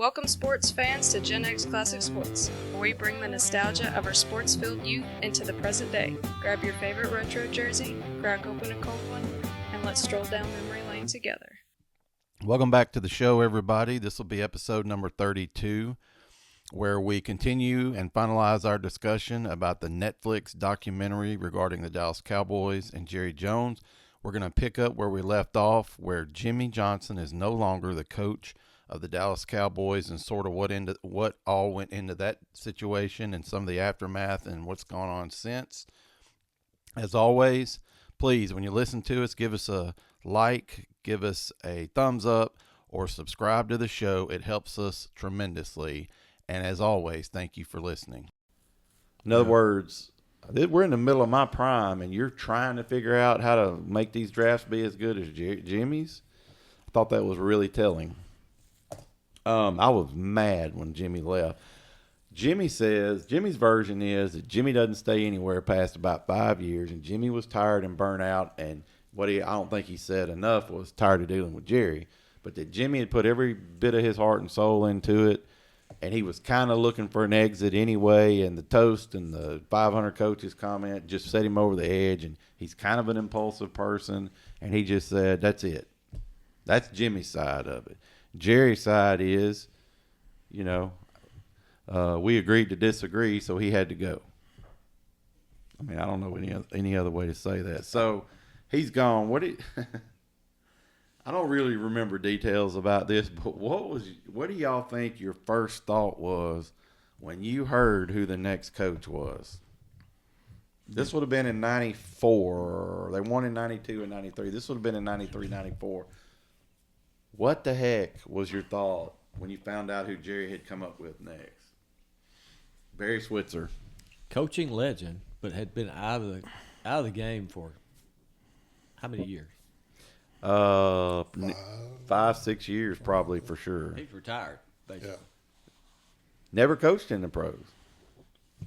Welcome sports fans to GenX Classic Sports, where we bring the nostalgia of our sports-filled youth into the present day. Grab your favorite retro jersey, crack open a cold one, and let's stroll down memory lane together. Welcome back to the show, everybody. This will be episode number 32, where we continue and finalize our discussion about the Netflix documentary regarding the Dallas Cowboys and Jerry Jones. We're going to pick up where we left off, where Jimmy Johnson is no longer the coach of the Dallas Cowboys, and sort of what all went into that situation and some of the aftermath and what's gone on since. As always, please, when you listen to us, give us a like, give us a thumbs up, or subscribe to the show. It helps us tremendously. And as always, thank you for listening. In other words, we're in the middle of my prime, and you're trying to figure out how to make these drafts be as good as Jimmy's. I thought that was really telling. I was mad when Jimmy left. Jimmy's version is that Jimmy doesn't stay anywhere past about 5 years, and Jimmy was tired and burnt out, and I don't think he said enough was tired of dealing with Jerry, but that Jimmy had put every bit of his heart and soul into it, and he was kind of looking for an exit anyway, and the toast and the 500 coaches comment just set him over the edge, and he's kind of an impulsive person, and he just said, that's it. That's Jimmy's side of it. Jerry's side is, we agreed to disagree, so he had to go. I mean, I don't know any other way to say that. So he's gone. I don't really remember details about this, but what do y'all think your first thought was when you heard who the next coach was? This would have been in 94. They won in 92 and 93. This would have been in 93, 94. What the heck was your thought when you found out who Jerry had come up with next? Barry Switzer. Coaching legend, but had been out of the game for how many years? 5, 6 years probably for sure. He's retired, basically. Yeah. Never coached in the pros.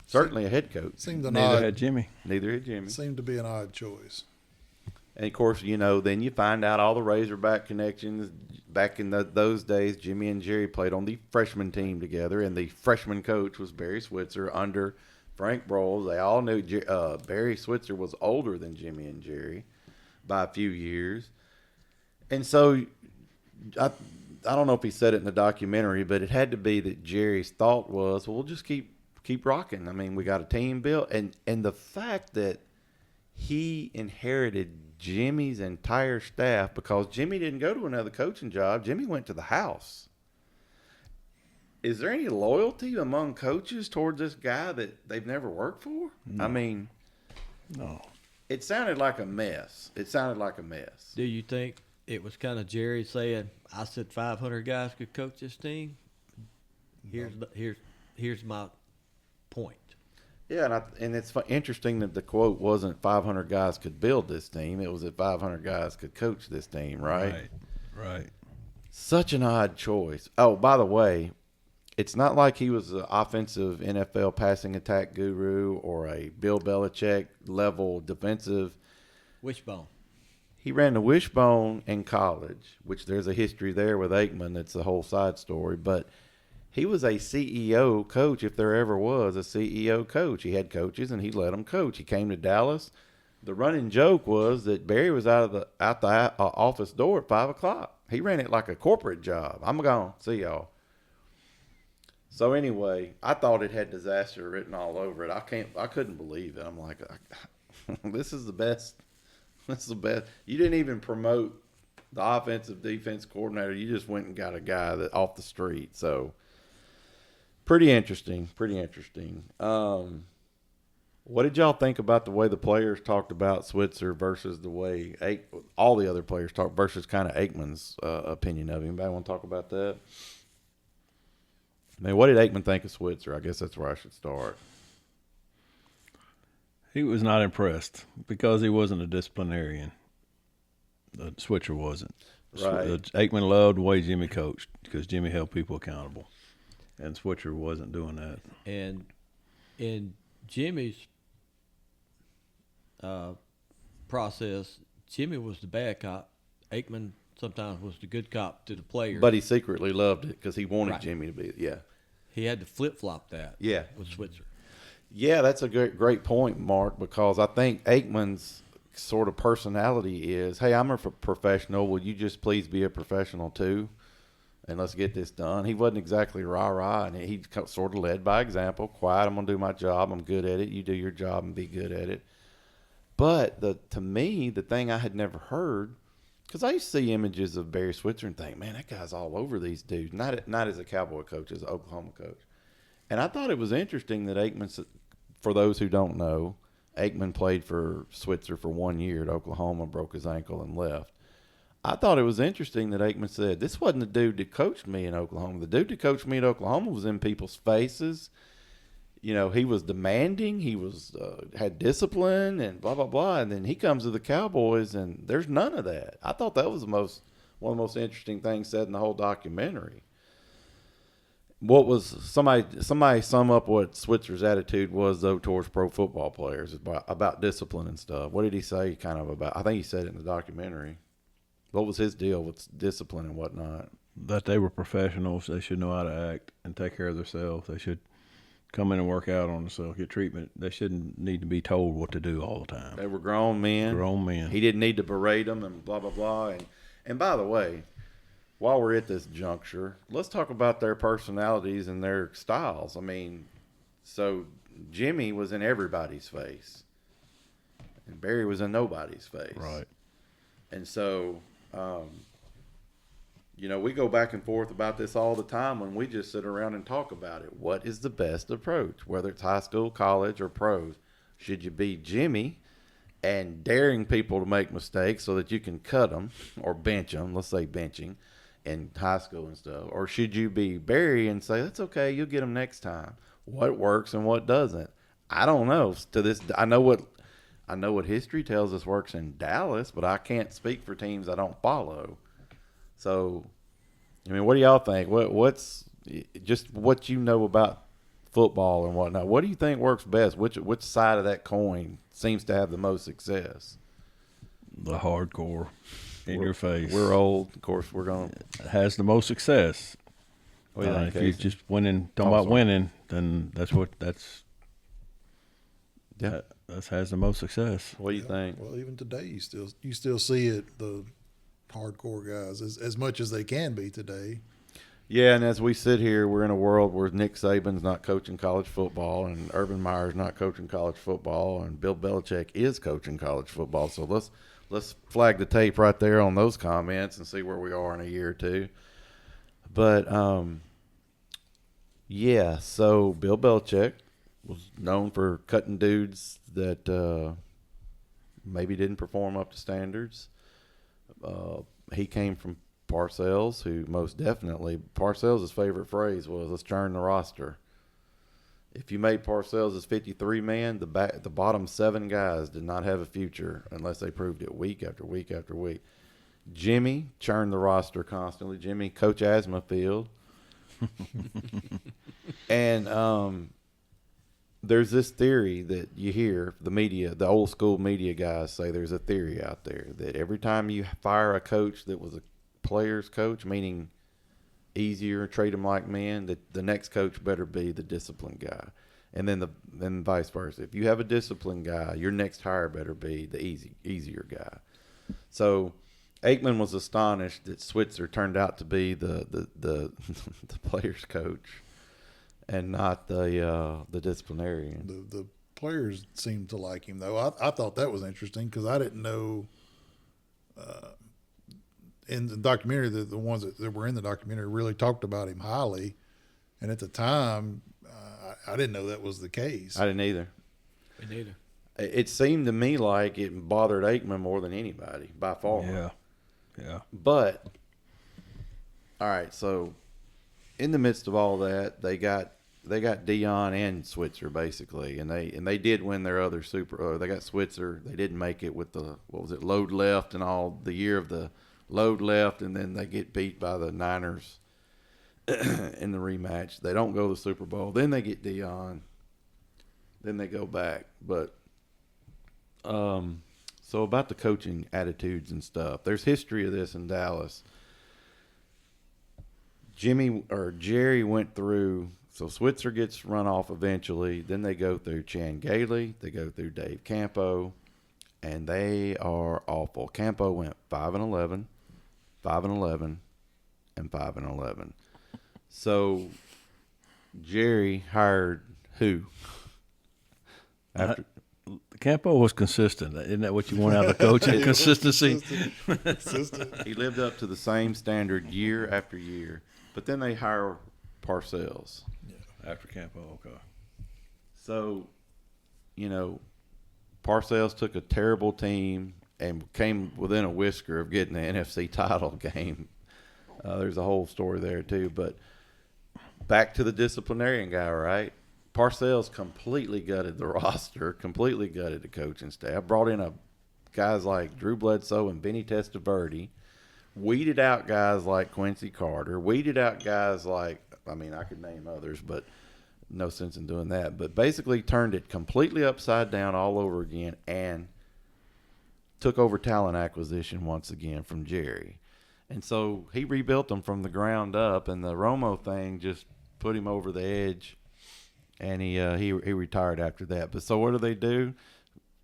Certainly a head coach. Neither had Jimmy. Seemed to be an odd choice. And, of course, then you find out all the Razorback connections. Back in those days, Jimmy and Jerry played on the freshman team together, and the freshman coach was Barry Switzer under Frank Broyles. They all knew Barry Switzer was older than Jimmy and Jerry by a few years. And so I don't know if he said it in the documentary, but it had to be that Jerry's thought was, well, we'll just keep rocking. I mean, we got a team built. And the fact that he inherited Jimmy's entire staff, because Jimmy didn't go to another coaching job. Jimmy went to the house. Is there any loyalty among coaches towards this guy that they've never worked for? No. I mean, no. It sounded like a mess. Do you think it was kind of Jerry saying, I said 500 guys could coach this team? Here's my point. Yeah, and it's interesting that the quote wasn't 500 guys could build this team. It was that 500 guys could coach this team, right? Right. Such an odd choice. Oh, by the way, it's not like he was an offensive NFL passing attack guru or a Bill Belichick level defensive. Wishbone. He ran the wishbone in college, which there's a history there with Aikman. That's a whole side story. But he was a CEO coach, if there ever was a CEO coach. He had coaches, and he let them coach. He came to Dallas. The running joke was that Barry was out the office door at 5 o'clock. He ran it like a corporate job. I'm gone. See y'all. So anyway, I thought it had disaster written all over it. I couldn't believe it. I'm like, this is the best. This is the best. You didn't even promote the offensive defense coordinator. You just went and got a guy that off the street. So pretty interesting. What did y'all think about the way the players talked about Switzer versus the way all the other players talked versus kind of Aikman's opinion of him? Anybody want to talk about that? I mean, what did Aikman think of Switzer? I guess that's where I should start. He was not impressed because he wasn't a disciplinarian. Switzer wasn't. Right. Aikman loved the way Jimmy coached because Jimmy held people accountable, and Switzer wasn't doing that. And in Jimmy's process, Jimmy was the bad cop. Aikman sometimes was the good cop to the players. But he secretly loved it because he wanted Right. Jimmy to be. Yeah. He had to flip-flop that Yeah. with Switzer. Yeah, that's a great point, Mark, because I think Aikman's sort of personality is, hey, I'm a professional. Will you just please be a professional too? And let's get this done. He wasn't exactly rah-rah, and he sort of led by example. Quiet, I'm going to do my job. I'm good at it. You do your job and be good at it. But to me, the thing I had never heard, because I used to see images of Barry Switzer and think, man, that guy's all over these dudes. Not as a Cowboy coach, as an Oklahoma coach. And I thought it was interesting that Aikman, for those who don't know, Aikman played for Switzer for 1 year at Oklahoma, broke his ankle, and left. I thought it was interesting that Aikman said, this wasn't the dude that coached me in Oklahoma. The dude that coached me at Oklahoma was in people's faces. You know, he was demanding. He was had discipline and blah, blah, blah. And then he comes to the Cowboys, and there's none of that. I thought that was one of the most interesting things said in the whole documentary. What was somebody sum up what Switzer's attitude was, though, towards pro football players about discipline and stuff? What did he say kind of about? I think he said it in the documentary. What was his deal with discipline and whatnot? That they were professionals. They should know how to act and take care of themselves. They should come in and work out on themselves, get treatment. They shouldn't need to be told what to do all the time. They were grown men. Grown men. He didn't need to berate them and blah, blah, blah. And by the way, while we're at this juncture, let's talk about their personalities and their styles. I mean, so Jimmy was in everybody's face, and Barry was in nobody's face. Right. And so, you know, we go back and forth about this all the time when we just sit around and talk about it. What is the best approach, whether it's high school, college, or pros? Should you be Jimmy and daring people to make mistakes so that you can cut them or bench them, let's say benching, in high school and stuff? Or should you be Barry and say, that's okay, you'll get them next time? What works and what doesn't? I don't know. I know what history tells us works in Dallas, but I can't speak for teams I don't follow. So, I mean, what do y'all think? What's just what you know about football and whatnot? What do you think works best? Which side of that coin seems to have the most success? The hardcore, in your face. We're old, of course. We're going. Has the most success. What do you think, if you're just winning, winning, then that has the most success. What do you think? Well, even today, you still see it. The hardcore guys as much as they can be today. Yeah, and as we sit here, we're in a world where Nick Saban's not coaching college football, and Urban Meyer's not coaching college football, and Bill Belichick is coaching college football. So let's flag the tape right there on those comments and see where we are in a year or two. But yeah, so Bill Belichick was known for cutting dudes that maybe didn't perform up to standards. He came from Parcells, who most definitely, Parcells' favorite phrase was, let's churn the roster. If you made Parcells as 53-man, the bottom 7 guys did not have a future unless they proved it week after week after week. Jimmy churned the roster constantly. Jimmy, Coach Asmafield. And there's this theory that you hear the media, the old school media guys say there's a theory out there that every time you fire a coach that was a player's coach, meaning easier, treat them like men, that the next coach better be the disciplined guy. And then vice versa. If you have a disciplined guy, your next hire better be the easier guy. So Aikman was astonished that Switzer turned out to be the player's coach and not the disciplinarian. The players seemed to like him, though. I thought that was interesting because I didn't know in the documentary that the ones that were in the documentary really talked about him highly. And at the time, I didn't know that was the case. I didn't either. Me neither. It seemed to me like it bothered Aikman more than anybody, by far. Yeah. But, all right, so in the midst of all that, they got Dion and Switzer basically, and they did win their other they got Switzer. They didn't make it with the load left and all, the year of the load left, and then they get beat by the Niners in the rematch. They don't go to the Super Bowl. Then they get Dion. Then they go back. But so So about the coaching attitudes and stuff, there's history of this in Dallas. Jerry went through, so Switzer gets run off eventually. Then they go through Chan Gailey. They go through Dave Campo, and they are awful. Campo went 5-11, 5-11, and 5-11. So Jerry hired who? After Campo was consistent. Isn't that what you want out of coaching? Consistency. he lived up to the same standard year after year. But then they hire Parcells. After Campo, okay. So, Parcells took a terrible team and came within a whisker of getting the NFC title game. There's a whole story there, too. But back to the disciplinarian guy, right? Parcells completely gutted the roster, completely gutted the coaching staff, brought in guys like Drew Bledsoe and Benny Testaverde, weeded out guys like Quincy Carter, weeded out guys like, I could name others, but no sense in doing that. But basically turned it completely upside down all over again and took over talent acquisition once again from Jerry. And so he rebuilt them from the ground up, and the Romo thing just put him over the edge, and he retired after that. But so what do?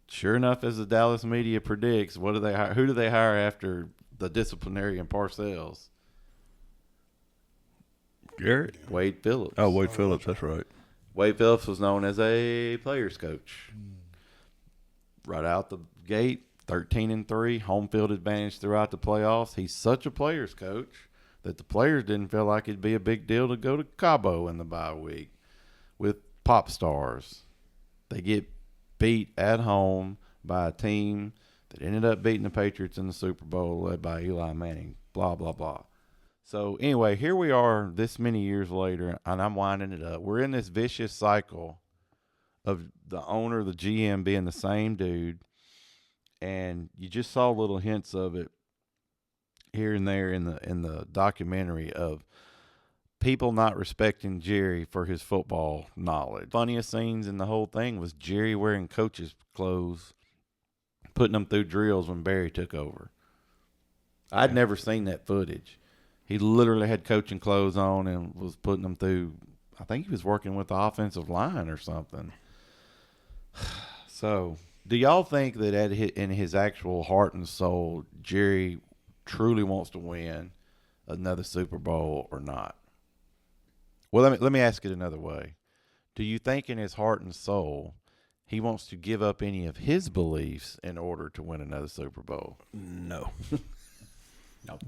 Sure enough, as the Dallas media predicts, what do they hire? Who do they hire after the disciplinarian Parcells? Garrett? Wade Phillips. Oh, Wade Phillips, that's right. Wade Phillips was known as a players coach. Right out the gate, 13-3, home field advantage throughout the playoffs. He's such a players coach that the players didn't feel like it'd be a big deal to go to Cabo in the bye week with pop stars. They get beat at home by a team that ended up beating the Patriots in the Super Bowl led by Eli Manning, blah, blah, blah. So anyway, here we are this many years later, and I'm winding it up. We're in this vicious cycle of the owner, the GM being the same dude, and you just saw little hints of it here and there in the documentary of people not respecting Jerry for his football knowledge. Funniest scenes in the whole thing was Jerry wearing coach's clothes, putting them through drills when Barry took over. I'd never seen that footage. He literally had coaching clothes on and was putting them through. I think he was working with the offensive line or something. So, do y'all think that in his actual heart and soul, Jerry truly wants to win another Super Bowl or not? Well, let me ask it another way. Do you think in his heart and soul he wants to give up any of his beliefs in order to win another Super Bowl? No.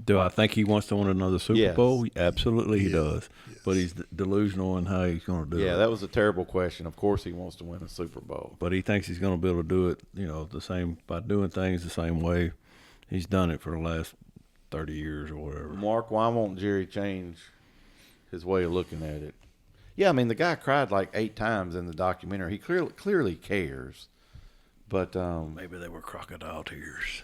Do I think he wants to win another Super Yes. Bowl? Absolutely he does. Yes. But he's delusional in how he's going to do it. Yeah, that was a terrible question. Of course he wants to win a Super Bowl. But he thinks he's going to be able to do it, the same, by doing things the same way he's done it for the last 30 years or whatever. Mark, why won't Jerry change his way of looking at it? Yeah, the guy cried like 8 times in the documentary. He clearly cares. But Maybe they were crocodile tears.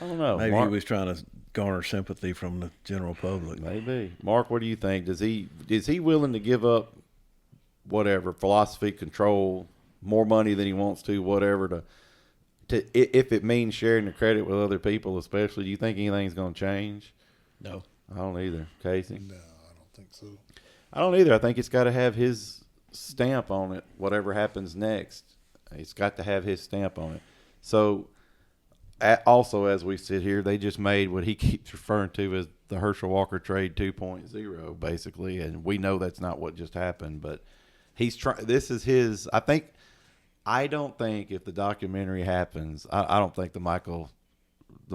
I don't know. Maybe Mark, he was trying to garner sympathy from the general public. maybe. Mark, what do you think? Is he willing to give up whatever, philosophy, control, more money than he wants to, whatever, to if it means sharing the credit with other people especially? Do you think anything's going to change? No. I don't either. Casey? No, I don't think so. I don't either. I think it's got to have his stamp on it, whatever happens next. It's got to have his stamp on it. So, also, as we sit here, they just made what he keeps referring to as the Herschel Walker trade 2.0, basically, and we know that's not what just happened, but he's trying. This is his. I don't think if the documentary happens, I don't think the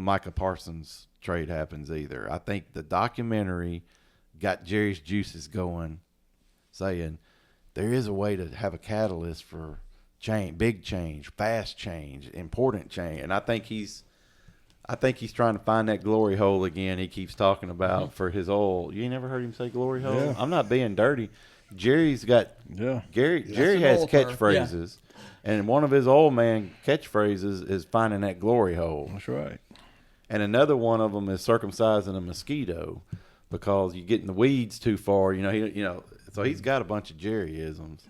Micah Parsons trade happens either. I think the documentary got Jerry's juices going, saying there is a way to have a catalyst for change, big change, fast change, important change. And I think he's trying to find that glory hole again he keeps talking about for his old. You ain't never heard him say glory hole? Yeah. I'm not being dirty. Jerry's got Jerry has an old term. catchphrases. And one of his old man catchphrases is finding that glory hole. That's right. And another one of them is circumcising a mosquito because you get in the weeds too far. So he's got a bunch of Jerryisms.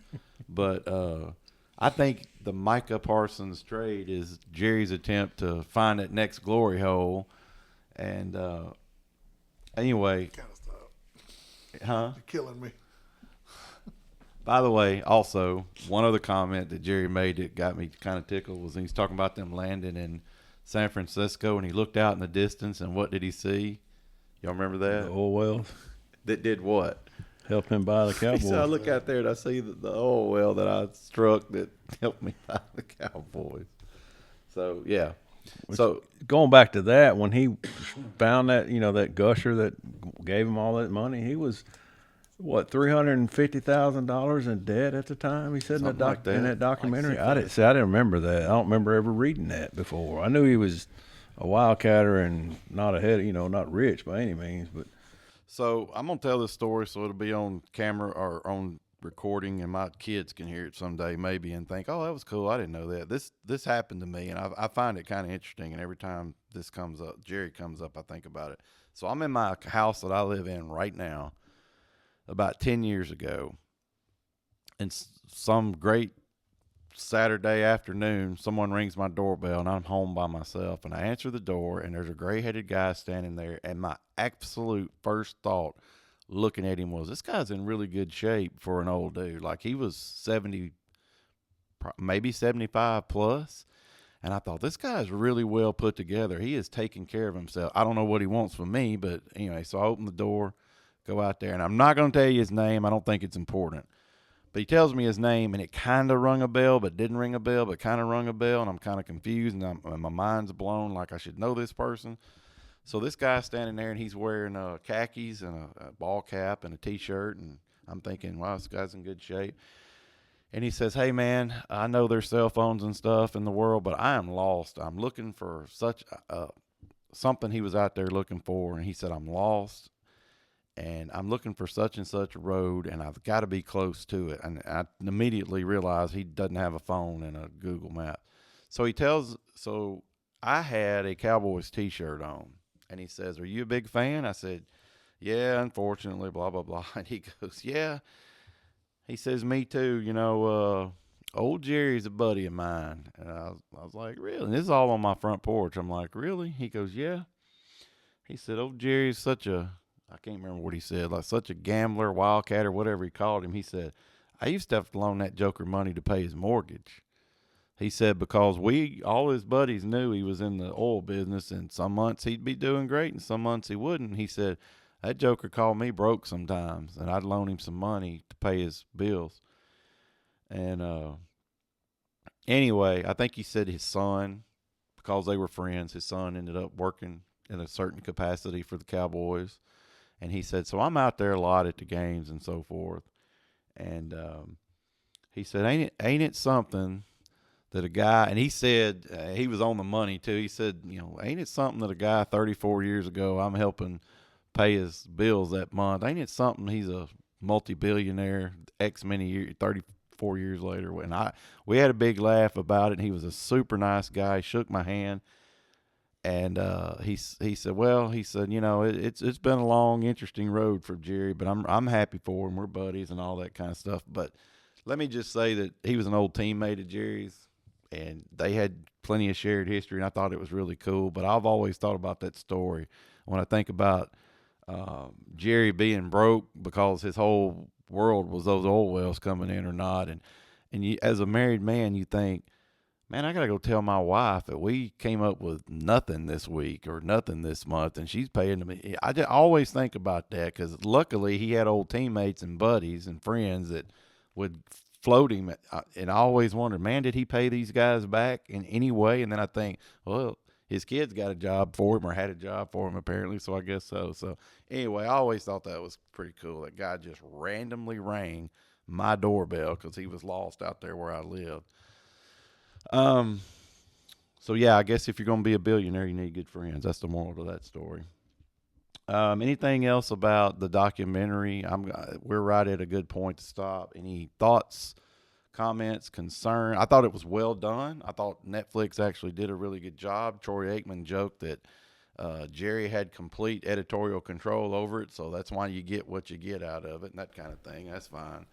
But I think the Micah Parsons trade is Jerry's attempt to find that next glory hole. And anyway, Kind of stop. huh? You're killing me. By the way, also, one other comment that Jerry made that got me kind of tickled was he's talking about them landing in San Francisco, and he looked out in the distance, and what did he see? Y'all remember that? The oil wells That did what? help him buy the He Cowboys. said, I look out there and I see the oil well that I struck that helped me buy the Cowboys. So, yeah. So Going back to that, when he found that, that gusher that gave him all that money, he was what, $350,000 in debt at the time? He said Something like that. in that documentary. Like I didn't remember that. I don't remember ever reading that before. I knew he was a wildcatter and not not rich by any means, but So I'm gonna tell this story, so it'll be on camera or on recording, and my kids can hear it someday, maybe, and think, "Oh, that was cool. I didn't know that." This happened to me, and I find it kind of interesting. And every time this comes up, Jerry comes up, I think about it. So I'm in my house that I live in right now, about 10 years ago, and some great Saturday afternoon, someone rings my doorbell, and I'm home by myself, and I answer the door, and there's a gray-headed guy standing there, and my absolute first thought looking at him was, this guy's in really good shape for an old dude. Like, he was 70, maybe 75 plus, and I thought, this guy's really well put together. He is taking care of himself. I don't know what he wants from me, but anyway, so I open the door, go out there, and I'm not going to tell you his name. I don't think it's important. But he tells me his name, and it kind of rung a bell, but didn't ring a bell, but kind of rung a bell, and I'm kind of confused, and my mind's blown like I should know this person. So this guy's standing there, and he's wearing khakis and a ball cap and a T-shirt, and I'm thinking, wow, this guy's in good shape. And he says, hey, man, I know there's cell phones and stuff in the world, but I am lost. I'm looking for something he was out there looking for, and he said, I'm lost. And I'm looking for such and such a road, and I've got to be close to it. And I immediately realized he doesn't have a phone and a Google map. So I had a Cowboys T-shirt on, and he says, are you a big fan? I said, yeah, unfortunately, blah, blah, blah. And he goes, yeah. He says, me too. Old Jerry's a buddy of mine. And I was like, really? And this is all on my front porch. I'm like, really? He goes, yeah. He said, old Jerry's I can't remember what he said, like such a gambler, wildcat, or whatever he called him. He said, I used to have to loan that joker money to pay his mortgage. He said, because all his buddies knew he was in the oil business, and some months he'd be doing great and some months he wouldn't. He said, that joker called me broke sometimes, and I'd loan him some money to pay his bills. And anyway, I think he said his son, because they were friends, his son ended up working in a certain capacity for the Cowboys. And he said, so I'm out there a lot at the games and so forth. And he said, ain't it something that a guy, and he said, he was on the money too. He said, ain't it something that a guy 34 years ago, I'm helping pay his bills that month. Ain't it something he's a multi-billionaire X many years, 34 years later. And we had a big laugh about it. And he was a super nice guy. He shook my hand. And he said, it's been a long, interesting road for Jerry, but I'm happy for him. We're buddies and all that kind of stuff. But let me just say that he was an old teammate of Jerry's, and they had plenty of shared history, and I thought it was really cool. But I've always thought about that story when I think about Jerry being broke because his whole world was those oil wells coming in or not. And you, as a married man, you think, man, I got to go tell my wife that we came up with nothing this week or nothing this month, and she's paying me. I just always think about that because luckily he had old teammates and buddies and friends that would float him. And I always wondered, man, did he pay these guys back in any way? And then I think, well, his kids got a job for him or had a job for him apparently, so I guess so. So anyway, I always thought that was pretty cool. That guy just randomly rang my doorbell because he was lost out there where I lived. So yeah, I guess if you're going to be a billionaire, you need good friends. That's the moral to that story. Anything else about the documentary? We're right at a good point to stop. Any thoughts, comments, concern? I thought it was well done. I thought Netflix actually did a really good job. Troy Aikman joked that, Jerry had complete editorial control over it. So that's why you get what you get out of it and that kind of thing. That's fine.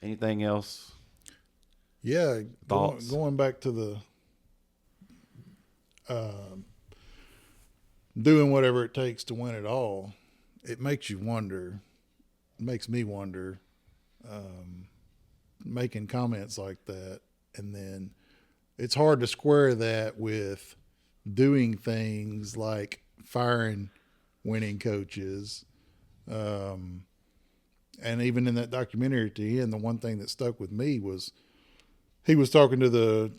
Anything else? Yeah, Thoughts? Going back to the doing whatever it takes to win it all, it makes you wonder. It makes me wonder, making comments like that, and then it's hard to square that with doing things like firing winning coaches. And even in that documentary at the end, the one thing that stuck with me was he was talking to the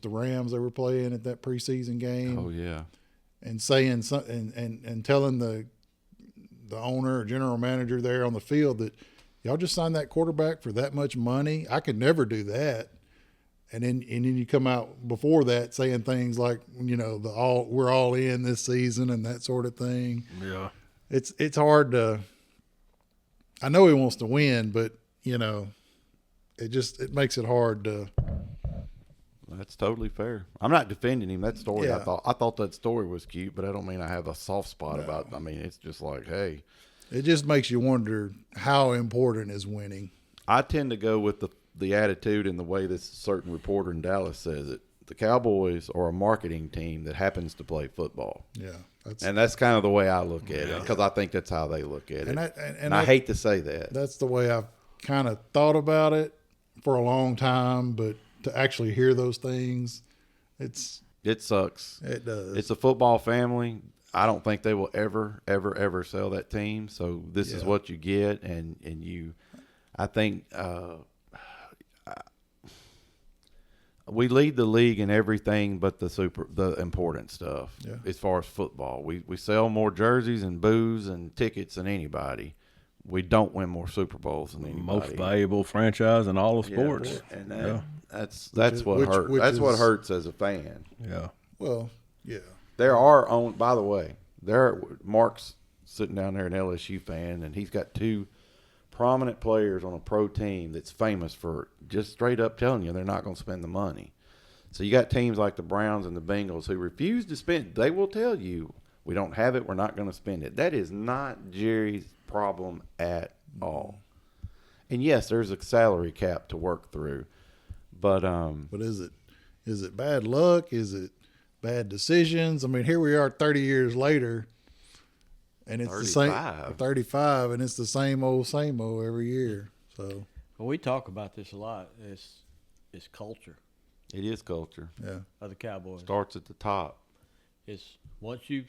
the Rams they were playing at that preseason game. Oh yeah. And saying something and telling the owner or general manager there on the field that y'all just signed that quarterback for that much money. I could never do that. And then you come out before that saying things like, we're all in this season and that sort of thing. Yeah. It's hard to. I know he wants to win, but it makes it hard to. That's totally fair. I'm not defending him. That story, Yeah. I thought that story was cute, but I don't mean I have a soft spot about it. I mean, it's just like, hey. It just makes you wonder how important is winning. I tend to go with the attitude and the way this certain reporter in Dallas says it. The Cowboys are a marketing team that happens to play football. Yeah. That's kind of the way I look at it, because I think that's how they look at it. And I hate to say that. That's the way I've kind of thought about it for a long time, but to actually hear those things, it sucks. It does. It's a football family. I don't think they will ever, ever, ever sell that team. So this is what you get, and you. I think we lead the league in everything but the important stuff. Yeah. As far as football, we sell more jerseys and booze and tickets than anybody. We don't win more Super Bowls than anybody. Most valuable franchise in all of sports. Yeah, and Yeah. that's what hurts. That's what hurts as a fan. Yeah. Well, yeah. By the way, Mark's sitting down there, an LSU fan, and he's got two prominent players on a pro team that's famous for just straight up telling you they're not going to spend the money. So you got teams like the Browns and the Bengals who refuse to spend. They will tell you, we don't have it, we're not going to spend it. That is not Jerry's problem at all. And yes, there's a salary cap to work through, but is it bad luck? Is it bad decisions? I mean, here we are 30 years later, and it's 35, and it's the same old every year. So Well, we talk about this a lot. It's culture it is culture. yeah, of the Cowboys. Starts at the top. It's once you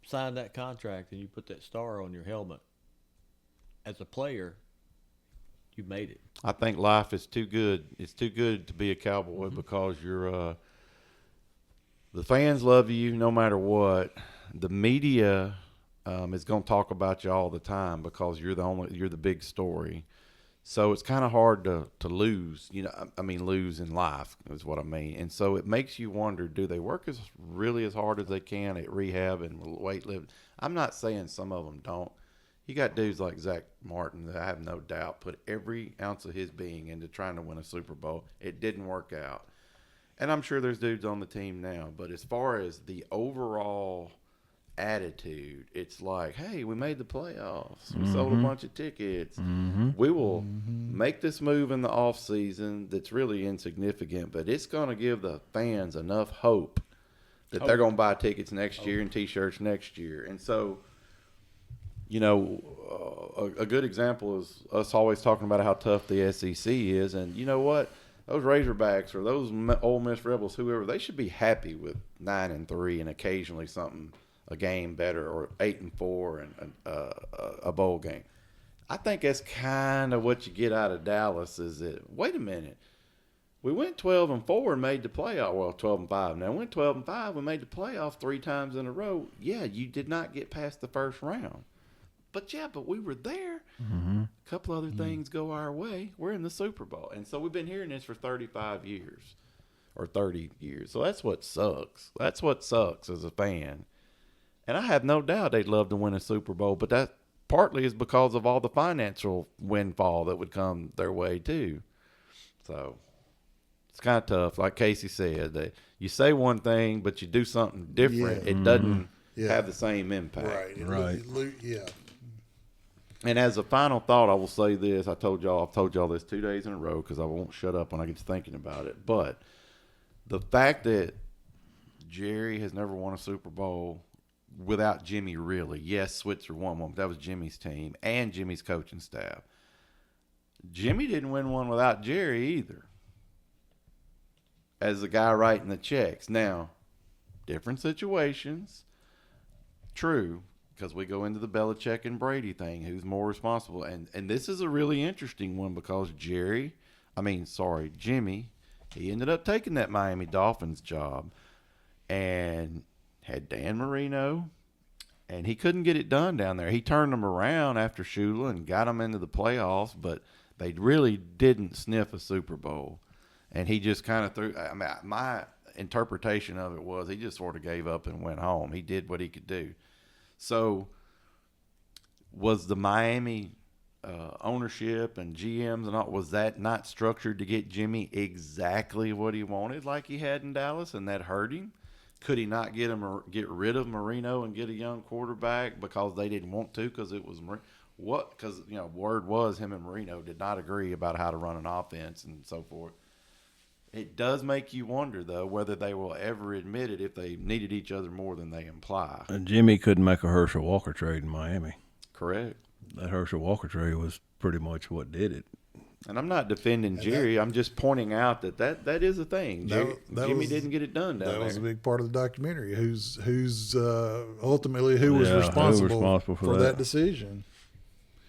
sign that contract and you put that star on your helmet, as a player, you made it. I think life is too good. It's too good to be a Cowboy because you're the fans love you no matter what. The media is going to talk about you all the time because you're the big story. So it's kind of hard to lose. Lose in life is what I mean. And so it makes you wonder: do they work as hard as they can at rehab and weightlifting? I'm not saying some of them don't. You got dudes like Zach Martin that I have no doubt put every ounce of his being into trying to win a Super Bowl. It didn't work out. And I'm sure there's dudes on the team now. But as far as the overall attitude, it's like, hey, we made the playoffs. We sold a bunch of tickets. We will make this move in the off season that's really insignificant, but it's going to give the fans enough hope that they're going to buy tickets next year and T-shirts next year. And so, a good example is us always talking about how tough the SEC is. And you know what? Those Razorbacks or those Ole Miss Rebels, whoever, they should be happy with 9-3 and occasionally a game better, or 8-4 and a bowl game. I think that's kind of what you get out of Dallas is that, wait a minute, we went 12-4 and made the playoff. Well, 12-5 now. We went 12-5. We made the playoff 3 times in a row. Yeah, you did not get past the first round. But we were there. A couple other things go our way. We're in the Super Bowl. And so we've been hearing this for 35 years or 30 years. So that's what sucks. That's what sucks as a fan. And I have no doubt they'd love to win a Super Bowl, but that partly is because of all the financial windfall that would come their way too. So it's kind of tough. Like Casey said, that you say one thing, but you do something different. Yeah. It doesn't have the same impact. right. Right. Yeah. And as a final thought, I will say this. I've told y'all this 2 days in a row because I won't shut up when I get to thinking about it. But the fact that Jerry has never won a Super Bowl without Jimmy, really. Yes, Switzer won one, but that was Jimmy's team and Jimmy's coaching staff. Jimmy didn't win one without Jerry either, as the guy writing the checks. Now, different situations. True. Because we go into the Belichick and Brady thing, who's more responsible. And this is a really interesting one because Jimmy, he ended up taking that Miami Dolphins job and had Dan Marino, and he couldn't get it done down there. He turned them around after Shula and got them into the playoffs, but they really didn't sniff a Super Bowl. And he just kind of threw – my interpretation of it was he just sort of gave up and went home. He did what he could do. So, was the Miami ownership and GMs and all, was that not structured to get Jimmy exactly what he wanted, like he had in Dallas, and that hurt him? Could he not get rid of Marino and get a young quarterback because they didn't want to? Because it was because word was him and Marino did not agree about how to run an offense and so forth. It does make you wonder, though, whether they will ever admit it if they needed each other more than they imply. And Jimmy couldn't make a Herschel Walker trade in Miami. Correct. That Herschel Walker trade was pretty much what did it. And I'm not defending Jerry. I'm just pointing out that is a thing. Jimmy didn't get it done down there. That was a big part of the documentary. Who's ultimately who was responsible for that decision.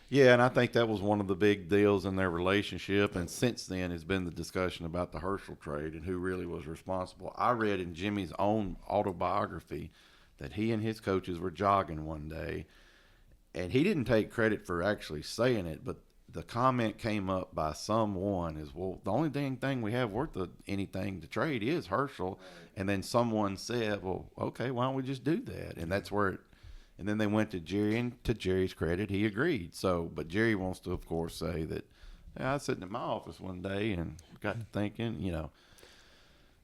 Yeah, and I think that was one of the big deals in their relationship. And since then has been the discussion about the Herschel trade and who really was responsible. I read in Jimmy's own autobiography that he and his coaches were jogging one day. And he didn't take credit for actually saying it, but the comment came up by someone is, well, the only dang thing we have worth anything to trade is Herschel. And then someone said, well, okay, why don't we just do that? And that's where and then they went to Jerry, and to Jerry's credit, he agreed. So, but Jerry wants to, of course, say that I was sitting in my office one day and got to thinking,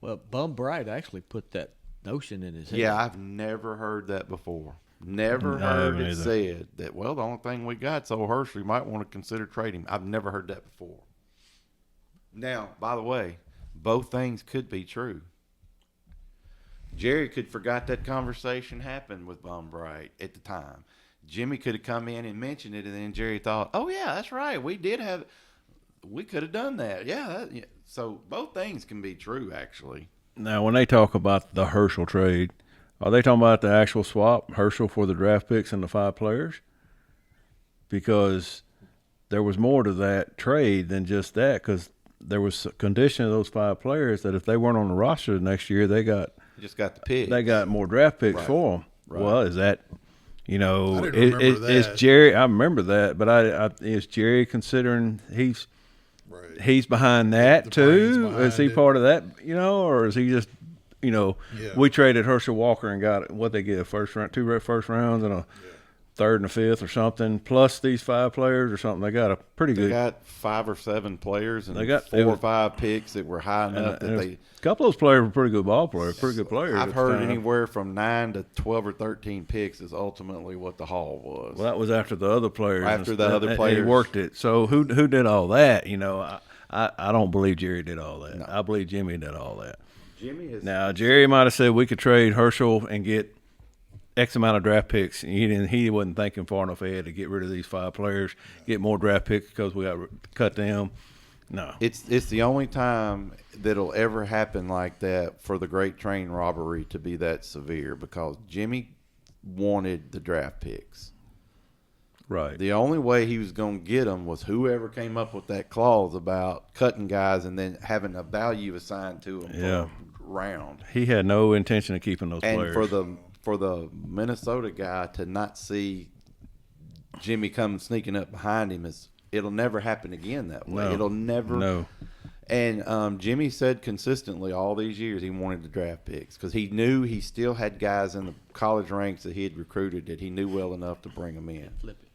Well, Bum Bright actually put that notion in his head. Yeah, I've never heard that before. Never heard it said that, well, the only thing we got is old Herschel. You might want to consider trading. I've never heard that before. Now, by the way, both things could be true. Jerry could forgot that conversation happened with Bum Bright at the time. Jimmy could have come in and mentioned it, and then Jerry thought, oh, yeah, that's right. We could have done that. Yeah. So both things can be true, actually. Now, when they talk about the Herschel trade, are they talking about the actual swap, Herschel for the draft picks and the 5 players? Because there was more to that trade than just that, because there was a condition of those 5 players that if they weren't on the roster the next year, they just got the picks. They got more draft picks for them. Right. Well, is that, I didn't remember that. Is Jerry? I remember that, but is Jerry considering he's behind that too? Is he part of that? Or is he just we traded Herschel Walker and got what they get, two first rounds and a third and a fifth or something, plus these 5 players or something. They got a pretty good. They got 5 or 7 players and they got 4 or 5 picks that were high enough that they. A couple of those players were pretty good ball players, pretty good players. I've heard anywhere from 9 to 12 or 13 picks is ultimately what the haul was. Well, that was after the other players. After the other players, he worked it. So who did all that? I don't believe Jerry did all that. No. I believe Jimmy did all that. Now Jerry might have said we could trade Herschel and get X amount of draft picks. He wasn't thinking far enough ahead to get rid of these 5 players, get more draft picks because we got to cut them. No, it's the only time that'll ever happen like that for the great train robbery to be that severe, because Jimmy wanted the draft picks. Right. The only way he was going to get them was whoever came up with that clause about cutting guys and then having a value assigned to them for a round. He had no intention of keeping those players. And for the Minnesota guy to not see Jimmy come sneaking up behind him, it'll never happen again that way. No. It'll never. No. And Jimmy said consistently all these years he wanted the draft picks because he knew he still had guys in the college ranks that he had recruited that he knew well enough to bring them in. Flip it.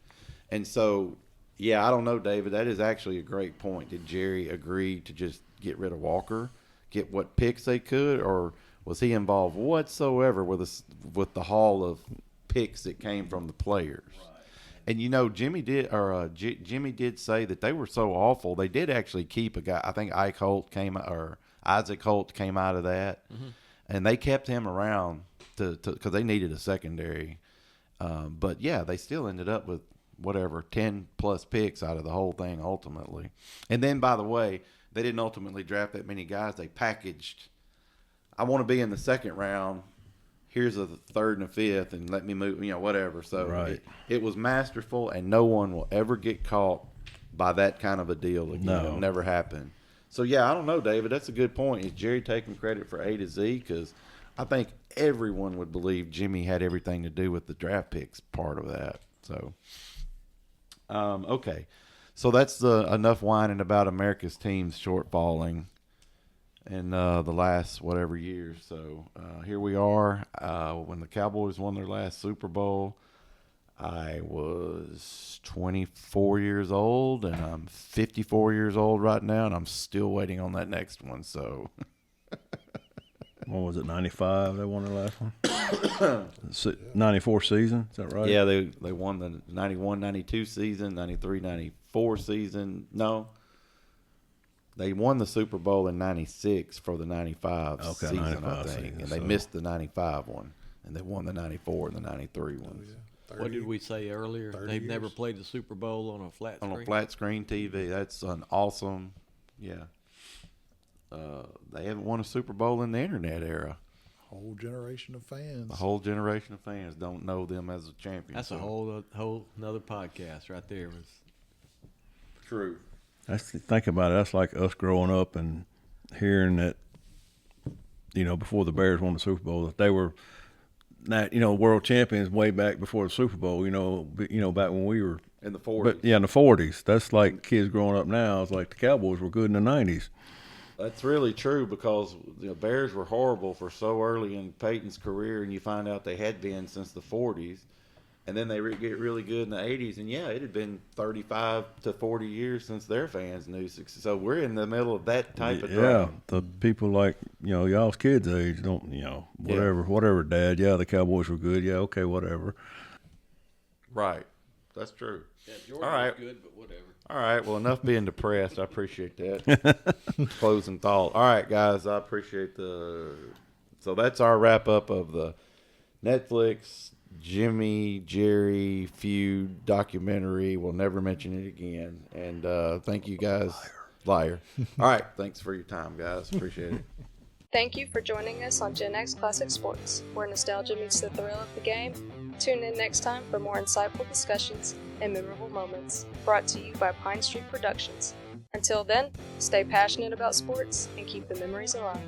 And so, yeah, I don't know, David. That is actually a great point. Did Jerry agree to just get rid of Walker, get what picks they could, or was he involved whatsoever with the haul of picks that came from the players? Right. And Jimmy did say that they were so awful. They did actually keep a guy. I think Isaac Holt came out of that, and they kept him around because they needed a secondary. But yeah, they still ended up with 10 plus picks out of the whole thing ultimately. And then, by the way, they didn't ultimately draft that many guys. They packaged, I want to be in the second round. Here's a third and a fifth, and let me move, whatever. So right. it was masterful, and no one will ever get caught by that kind of a deal again. No. It'll never happen. So, yeah, I don't know, David. That's a good point. Is Jerry taking credit for A to Z? Because I think everyone would believe Jimmy had everything to do with the draft picks part of that. So, okay. So that's enough whining about America's teams shortfalling in the last whatever years. So here we are. When the Cowboys won their last Super Bowl, I was 24 years old, and I'm 54 years old right now, and I'm still waiting on that next one. So, what was it, 95 they won their last one? 94 season, is that right? Yeah, they won the 91-92 season, 93-94 season. No. They won the Super Bowl in 96 for the 95 season, 95 I think. season, And they missed the 95 one. And they won the 94 and the 93 ones. What did we say earlier? They've never played the Super Bowl on a flat screen? On a flat screen TV. That's an awesome, yeah. They haven't won a Super Bowl in the internet era. Whole generation of fans. The whole generation of fans don't know them as a champion. That's a whole another podcast right there. True. Think about it. That's like us growing up and hearing that, before the Bears won the Super Bowl, that they were, world champions way back before the Super Bowl. Back when we were in the 40s. But yeah, in the 40s. That's like kids growing up now. It's like the Cowboys were good in the 90s. That's really true because the Bears were horrible for so early in Peyton's career, and you find out they had been since the 40s. And then they get really good in the 80s. And, yeah, it had been 35 to 40 years since their fans knew success. So we're in the middle of that type of drama. Yeah, the people like, y'all's kids' age don't, whatever, Dad. Yeah, the Cowboys were good. Yeah, okay, whatever. Right. That's true. Yeah, Jordan was good, but whatever. All right, well, enough being depressed. I appreciate that. Closing thought. All right, guys, I appreciate So that's our wrap-up of the Netflix Jimmy Jerry feud documentary. We'll never mention it again. And thank you guys. Liar. All right. Thanks for your time, guys. Appreciate it. Thank you for joining us on GenX Classic Sports, where nostalgia meets the thrill of the game. Tune in next time for more insightful discussions and memorable moments, brought to you by Pine Street Productions. Until then, stay passionate about sports and keep the memories alive.